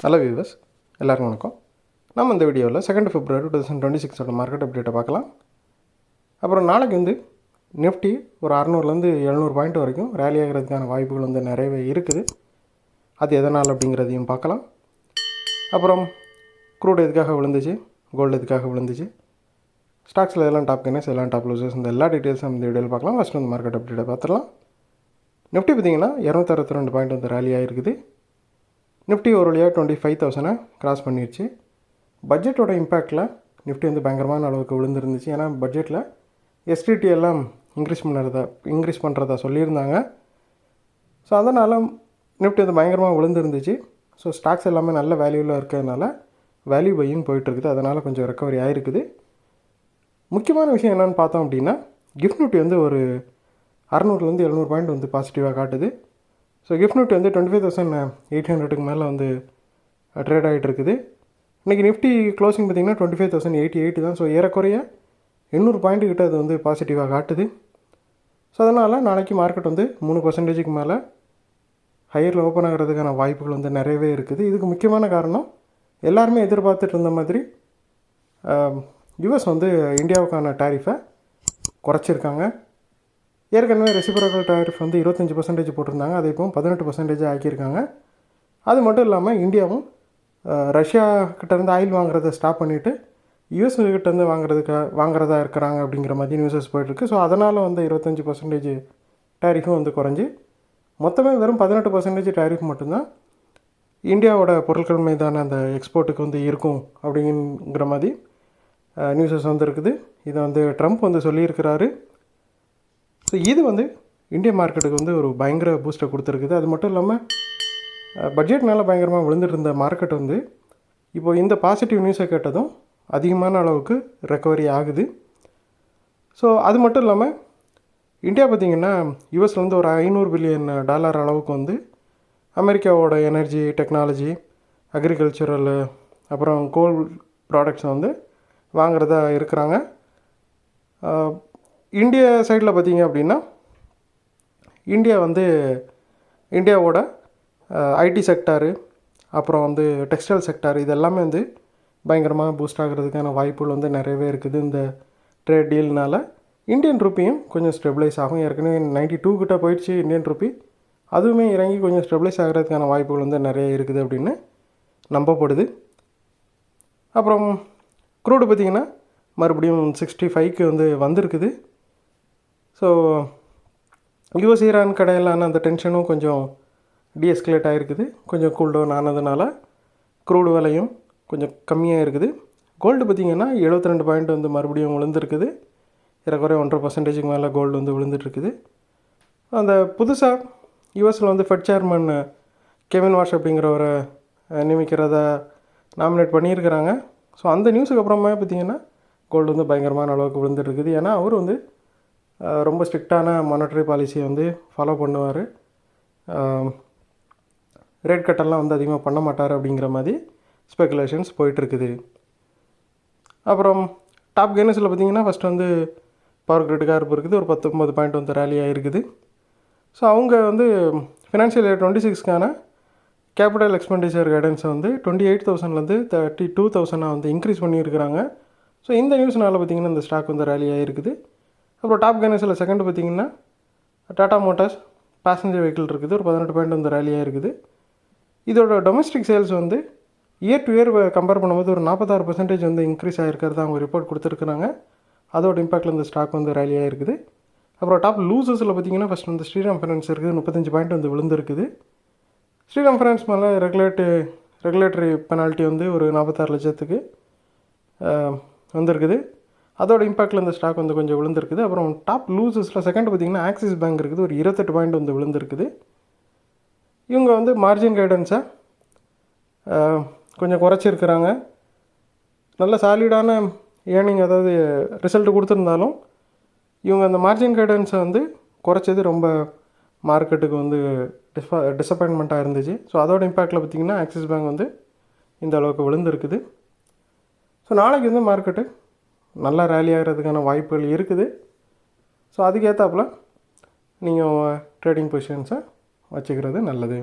Hello viewers, எல்லாருக்கும் வணக்கம். நம்ம இந்த வீடியோவில் 2 February 2026 மார்க்கெட் அப்டேட்டை பார்க்கலாம். அப்புறம் நாளைக்கு நிஃப்டி ஒரு 600லேருந்து 700 பாயிண்ட் வரைக்கும் ரேலி ஆகிறதுக்கான வாய்ப்புகள் நிறையவே இருக்குது. அது எதனால் அப்படிங்கிறதையும் பார்க்கலாம். அப்புறம் க்ரூட் எதுக்காக விழுந்துச்சு, கோல்டு எதுக்காக விழுந்துச்சு, ஸ்டாக்ஸில் எல்லாம் டாப் கெய்னர்ஸ் எல்லாம் டாப் லூசர்ஸ், இந்த எல்லா டீட்டெயில்ஸும் இந்த வீடியோவில் பார்க்கலாம். ஃபஸ்ட்டு மார்க்கெட் அப்டேட்டை பார்த்துடலாம். நிஃப்டி பார்த்திங்கன்னா 262 பாயிண்ட் ரேலி ஆகிருக்குது. நிஃப்டி ஒரு வழியாக 25,000 கிராஸ் பண்ணிடுச்சு. பட்ஜெட்டோட இம்பேக்டில் நிஃப்டி பயங்கரமான அளவுக்கு விழுந்துருந்துச்சு. ஏன்னா பட்ஜெட்டில் எஸ்டிடி எல்லாம் இன்க்ரீஸ் பண்ணுறதா சொல்லியிருந்தாங்க. ஸோ அதனால் நிஃப்டி பயங்கரமாக விழுந்துருந்துச்சு. ஸோ ஸ்டாக்ஸ் எல்லாமே நல்ல வேல்யூவில் இருக்கிறதுனால வேல்யூ பையிங் போயிட்டுருக்குது. அதனால் கொஞ்சம் ரெக்கவரி ஆகிருக்குது. முக்கியமான விஷயம் என்னென்னு பார்த்தோம் அப்படின்னா, கிஃப்ட் நிஃப்டி ஒரு 600லேருந்து 700 பாயிண்ட் பாசிட்டிவாக காட்டுது. ஸோ கிஃப்ட் நிஃப்டி 25,800க்கு மேலே ட்ரேட் ஆகிட்டு இருக்குது. இன்றைக்கி நிஃப்டி க்ளோசிங் பார்த்திங்கன்னா 25,088 தான். ஸோ ஏறக்குறைய 800 பாயிண்ட் கிட்ட அது பாசிட்டிவாக காட்டுது. ஸோ அதனால் நாளைக்கு மார்க்கெட் 3% மேலே ஹையரில் ஓப்பன் ஆகிறதுக்கான வாய்ப்புகள் நிறையவே இருக்குது. இதுக்கு முக்கியமான காரணம், எல்லாருமே எதிர்பார்த்துட்டு இருந்த மாதிரி யுஎஸ் இந்தியாவுக்கான டேரிஃபை குறைச்சிருக்காங்க. ஏற்கனவே ரெசிப்ரோக்கல் டேரிஃப் 25% போட்டிருந்தாங்க. அதை இப்போ 18% ஆக்கியிருக்காங்க. அது மட்டும் இல்லாமல் இந்தியாவும் ரஷ்யா கிட்டேருந்து ஆயில் வாங்குறதை ஸ்டாப் பண்ணிவிட்டு யூஎஸ் கிட்டேருந்து வாங்குறதா இருக்கிறாங்க அப்படிங்கிற மாதிரி நியூஸஸ் போயிட்டுருக்கு. ஸோ அதனால் 25% டேரிஃபும் குறைஞ்சி மொத்தமே வெறும் 18% டேரிஃப் மட்டும்தான் இந்தியாவோட பொருட்கள் மீதான அந்த எக்ஸ்போர்ட்டுக்கு இருக்கும் அப்படிங்கிற மாதிரி நியூஸஸ் இருக்குது. இதை ட்ரம்ப் சொல்லியிருக்கிறாரு. ஸோ இது இந்திய மார்க்கெட்டுக்கு ஒரு பயங்கர பூஸ்ட்டை கொடுத்துருக்குது. அது மட்டும் இல்லாமல் பட்ஜெட்னால் பயங்கரமாக விழுந்துட்டு இருந்த மார்க்கெட் இப்போது இந்த பாசிட்டிவ் நியூஸை கேட்டதும் அதிகமான அளவுக்கு ரெக்கவரி ஆகுது. ஸோ அது மட்டும் இல்லாமல் இந்தியா பார்த்திங்கன்னா யூஎஸில் ஒரு $500 பில்லியன் அளவுக்கு அமெரிக்காவோட எனர்ஜி, டெக்னாலஜி, அக்ரிகல்ச்சுரல், அப்புறம் கோல் ப்ராடக்ட்ஸ் வாங்குறதா இருக்கிறாங்க. இந்தியா சைடில் பார்த்திங்க அப்படின்னா இந்தியாவோட ஐடி செக்டாரு, அப்புறம் டெக்ஸ்டைல் செக்டார், இது எல்லாமே பயங்கரமாக பூஸ்ட் ஆகிறதுக்கான வாய்ப்புகள் நிறையவே இருக்குது. இந்த ட்ரேட் டீல்னால் இந்தியன் ருப்பியும் கொஞ்சம் ஸ்டெபிளைஸ் ஆகும். ஏற்கனவே 92 கிட்ட போயிடுச்சு இந்தியன் ருப்பி. அதுவுமே இறங்கி கொஞ்சம் ஸ்டெபிளைஸ் ஆகிறதுக்கான வாய்ப்புகள் நிறைய இருக்குது அப்படின்னு நம்பப்படுது. அப்புறம் க்ரூடு பார்த்திங்கன்னா மறுபடியும் 65க்கு வந்திருக்குது. ஸோ யுஎஸ் ஈரான் கடையிலான அந்த டென்ஷனும் கொஞ்சம் டீஎஸ்கலேட் ஆகிருக்குது. கொஞ்சம் கூல்டவுன் ஆனதுனால க்ரூடு விலையும் கொஞ்சம் கம்மியாக இருக்குது. கோல்டு பார்த்திங்கன்னா 72 பாயிண்ட் மறுபடியும் விழுந்துருக்குது. ஏறக்குறைய 1.5% மேலே கோல்டு விழுந்துட்டுருக்குது. அந்த புதுசாக யுஎஸில் ஃபெட் சேர்மன் கெவின் வாஷ் அப்படிங்கிறவரை நியமிக்கிறதா நாமினேட் பண்ணியிருக்கிறாங்க. ஸோ அந்த நியூஸுக்கு அப்புறமா பார்த்திங்கன்னா கோல்டு பயங்கரமான அளவுக்கு விழுந்துட்டுருக்குது. ஏன்னா அவர் ரொம்ப ஸ்ட்ரிக்டான மானிட்டரி பாலிசியை ஃபாலோ பண்ணுவார். ரேட் கட்டெல்லாம் அதிகமாக பண்ண மாட்டார் அப்படிங்கிற மாதிரி ஸ்பெகுலேஷன்ஸ் போயிட்டுருக்குது. அப்புறம் டாப் கெய்னர்ஸில் பார்த்திங்கன்னா ஃபஸ்ட்டு பவர் கிரிட் கார்ப் இருக்குது. ஒரு 19 பாயிண்ட் ரேலி ஆகிருக்குது. ஸோ அவங்க ஃபினான்ஷியல் இயர் 26க்கான கேபிட்டல் எக்ஸ்பெண்டிச்சர் கைடன்ஸை 28,000லேருந்து 32,000 இன்க்ரீஸ் பண்ணியிருக்கிறாங்க. ஸோ இந்த நியூஸ்னால் பார்த்திங்கன்னா இந்த ஸ்டாக் ரேலி ஆகிருக்குது. அப்புறம் டாப் கெய்னர்ஸில் செகண்ட் பார்த்திங்கன்னா டாடா மோட்டார்ஸ் பேசஞ்சர் வெஹிக்கிள் இருக்குது. ஒரு 18 பாயிண்ட் ரேலியாக இருக்குது. இதோட domestic sales year to year compare பண்ணும்போது ஒரு 46% இன்க்ரீஸ் ஆகிருக்கிறது அவங்க ரிப்போர்ட் கொடுத்துருக்குறாங்க. அதோட இம்பாக்டில் இந்த ஸ்டாக் ரேலியாக இருக்குது. அப்புறம் டாப் லூசர்ஸில் பார்த்திங்கன்னா ஃபஸ்ட் ஸ்ரீராம் ஃபைனான்ஸ் இருக்குது. 35 பாயிண்ட் விழுந்துருக்குது. ஸ்ரீராம் ஃபைனான்ஸ் மேலே ரெகுலேட்டரி பெனால்ட்டி ஒரு 46 லட்சத்துக்கு வந்திருக்குது. அதோட இம்பாக்டில் இந்த ஸ்டாக் கொஞ்சம் விழுந்துருக்குது. அப்புறம் டாப் லூசஸில் செகண்ட் பார்த்திங்கன்னா ஆக்சிஸ் பேங்க் இருக்குது. ஒரு 28 பாயிண்ட் விழுந்துருக்குது. இவங்க மார்ஜின் கைடன்ஸை கொஞ்சம் குறைச்சிருக்கிறாங்க. நல்ல சாலிடான ஏர்னிங், அதாவது ரிசல்ட் கொடுத்துருந்தாலும் இவங்க அந்த மார்ஜின் கைடன்ஸை குறைச்சது ரொம்ப மார்க்கெட்டுக்கு டிசப்பாயின்மெண்ட்டாக இருந்துச்சு. ஸோ அதோட இம்பாக்டில் பார்த்திங்கன்னா ஆக்சிஸ் பேங்க் இந்த அளவுக்கு விழுந்துருக்குது. ஸோ நாளைக்கு மார்க்கெட்டு நல்லா ரேலி ஆகிறதுக்கான வாய்ப்புகள் இருக்குது. ஸோ அதுக்கேற்றாப்புல நீங்கள் ட்ரேடிங் பொசிஷன்ஸை வச்சுக்கிறது நல்லது.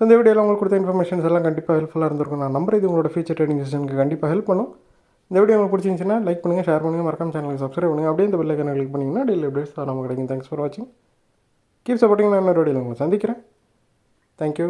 இந்த வீடியோவில் உங்களுக்கு கொடுத்த இன்ஃபர்மேஷன்ஸ் எல்லாம் கண்டிப்பாக ஹெல்ப்ஃபுல்லாக இருந்திருக்கும். நான் நம்பர் இது உங்களோட ஃபியூச்சர் ட்ரேடிங் செஷனுக்கு கண்டிப்பாக ஹெல்ப் பண்ணும். இந்த வீடியோ உங்களுக்கு பிடிச்சிருந்துச்சுன்னா லைக் பண்ணுங்கள், ஷேர் பண்ணுங்கள், மறக்காம சேனலுக்கு சப்ஸ்கிரைப் பண்ணுங்கள். அப்படியே இந்த பெல் ஐக்கானை கிளிக் பண்ணிங்கன்னா டெய்லி அப்டேட்ஸ் நமக்கு கிடைக்கும். தேங்க்ஸ் ஃபார் வாட்சிங். Keep supporting. நான் இன்னொரு வீடியோவில் உங்களை சந்திக்கிறேன். தேங்க்யூ.